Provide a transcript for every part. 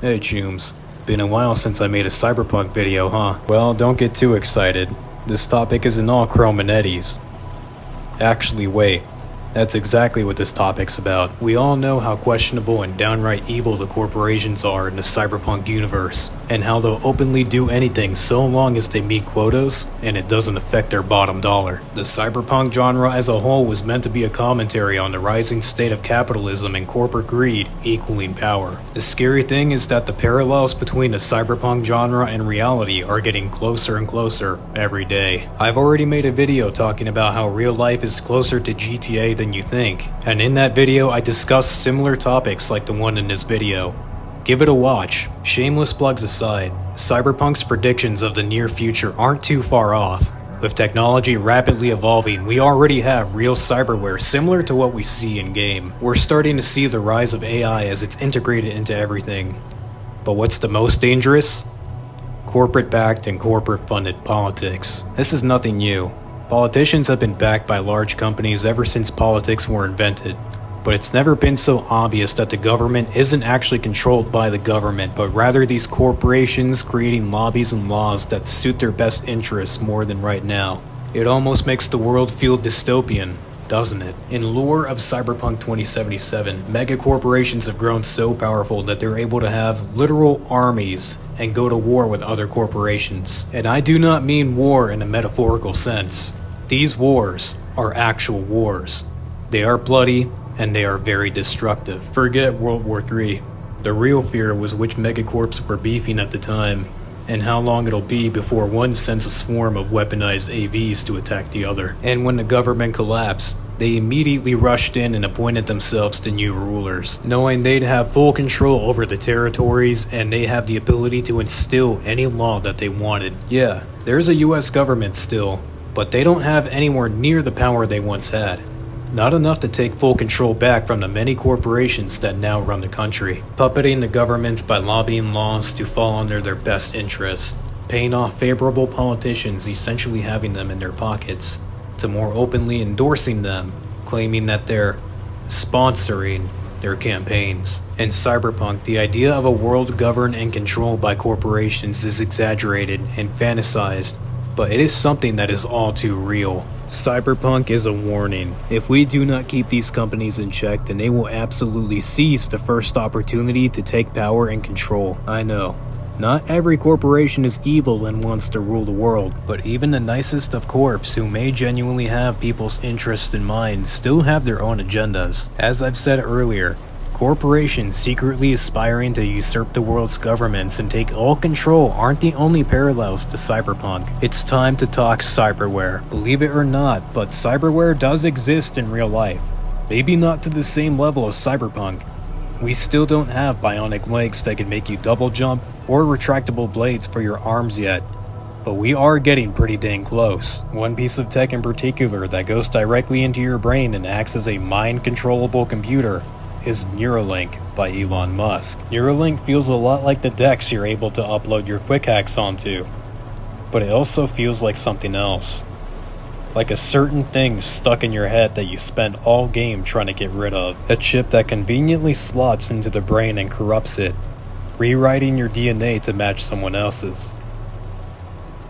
Hey Chooms, been a while since I made a Cyberpunk video, huh? Well, don't get too excited. This topic isn't all chrome and eddies. Actually, wait. That's exactly what this topic's about. We all know how questionable and downright evil the corporations are in the Cyberpunk universe, and how they'll openly do anything so long as they meet quotas and it doesn't affect their bottom dollar. The Cyberpunk genre as a whole was meant to be a commentary on the rising state of capitalism and corporate greed equaling power. The scary thing is that the parallels between the Cyberpunk genre and reality are getting closer and closer every day. I've already made a video talking about how real life is closer to GTA than you think, and in that video I discussed similar topics like the one in this video. Give it a watch. Shameless plugs aside, Cyberpunk's predictions of the near future aren't too far off. With technology rapidly evolving, we already have real cyberware similar to what we see in-game. We're starting to see the rise of AI as it's integrated into everything. But what's the most dangerous? Corporate-backed and corporate-funded politics. This is nothing new. Politicians have been backed by large companies ever since politics were invented, but it's never been so obvious that the government isn't actually controlled by the government, but rather these corporations creating lobbies and laws that suit their best interests more than right now. It almost makes the world feel dystopian, doesn't it? In lore of Cyberpunk 2077, megacorporations have grown so powerful that they're able to have literal armies and go to war with other corporations. And I do not mean war in a metaphorical sense. These wars are actual wars. They are bloody and they are very destructive. Forget World War III. The real fear was which megacorps were beefing at the time, and how long it'll be before one sends a swarm of weaponized AVs to attack the other. And when the government collapsed, they immediately rushed in and appointed themselves the new rulers, knowing they'd have full control over the territories and they have the ability to instill any law that they wanted. Yeah, there's a US government still, but they don't have anywhere near the power they once had. Not enough to take full control back from the many corporations that now run the country, puppeting the governments by lobbying laws to fall under their best interests, paying off favorable politicians, essentially having them in their pockets, to more openly endorsing them, claiming that they're sponsoring their campaigns. In Cyberpunk, the idea of a world governed and controlled by corporations is exaggerated and fantasized, but it is something that is all too real. Cyberpunk is a warning. If we do not keep these companies in check, then they will absolutely seize the first opportunity to take power and control. I know, not every corporation is evil and wants to rule the world, but even the nicest of corps who may genuinely have people's interests in mind still have their own agendas. As I've said earlier, corporations secretly aspiring to usurp the world's governments and take all control aren't the only parallels to Cyberpunk. It's time to talk cyberware. Believe it or not, but cyberware does exist in real life. Maybe not to the same level as Cyberpunk. We still don't have bionic legs that can make you double jump or retractable blades for your arms yet, but we are getting pretty dang close. One piece of tech in particular that goes directly into your brain and acts as a mind-controllable computer is Neuralink by Elon Musk. Neuralink feels a lot like the DeX you're able to upload your quick hacks onto, but it also feels like something else. Like a certain thing stuck in your head that you spend all game trying to get rid of. A chip that conveniently slots into the brain and corrupts it, rewriting your DNA to match someone else's.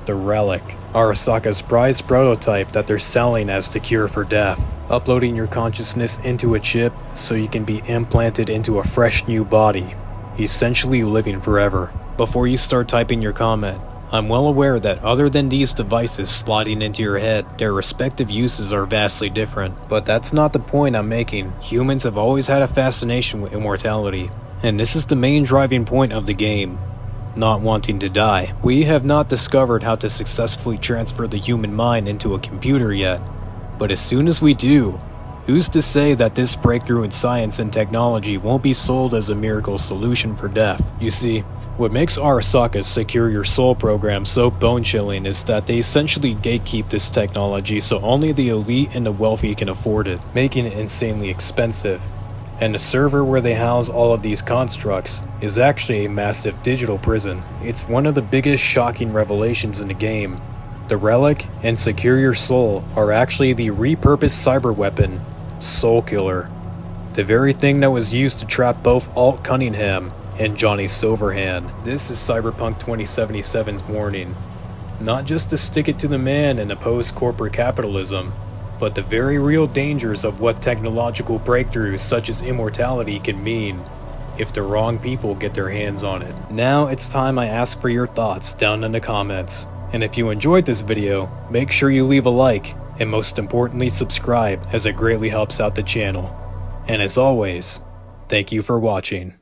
The Relic, Arasaka's prized prototype that they're selling as the cure for death. Uploading your consciousness into a chip so you can be implanted into a fresh new body, essentially living forever. Before you start typing your comment, I'm well aware that other than these devices slotting into your head, their respective uses are vastly different. But that's not the point I'm making. Humans have always had a fascination with immortality, and this is the main driving point of the game. Not wanting to die. We have not discovered how to successfully transfer the human mind into a computer yet. But as soon as we do, who's to say that this breakthrough in science and technology won't be sold as a miracle solution for death? You see, what makes Arasaka's Secure Your Soul program so bone-chilling is that they essentially gatekeep this technology so only the elite and the wealthy can afford it, making it insanely expensive. And the server where they house all of these constructs is actually a massive digital prison. It's one of the biggest shocking revelations in the game. The Relic and Secure Your Soul are actually the repurposed cyber weapon, Soul Killer. The very thing that was used to trap both Alt Cunningham and Johnny Silverhand. This is Cyberpunk 2077's warning. Not just to stick it to the man and oppose corporate capitalism, but the very real dangers of what technological breakthroughs such as immortality can mean if the wrong people get their hands on it. Now it's time I ask for your thoughts down in the comments. And if you enjoyed this video, make sure you leave a like, and most importantly subscribe, as it greatly helps out the channel. And as always, thank you for watching.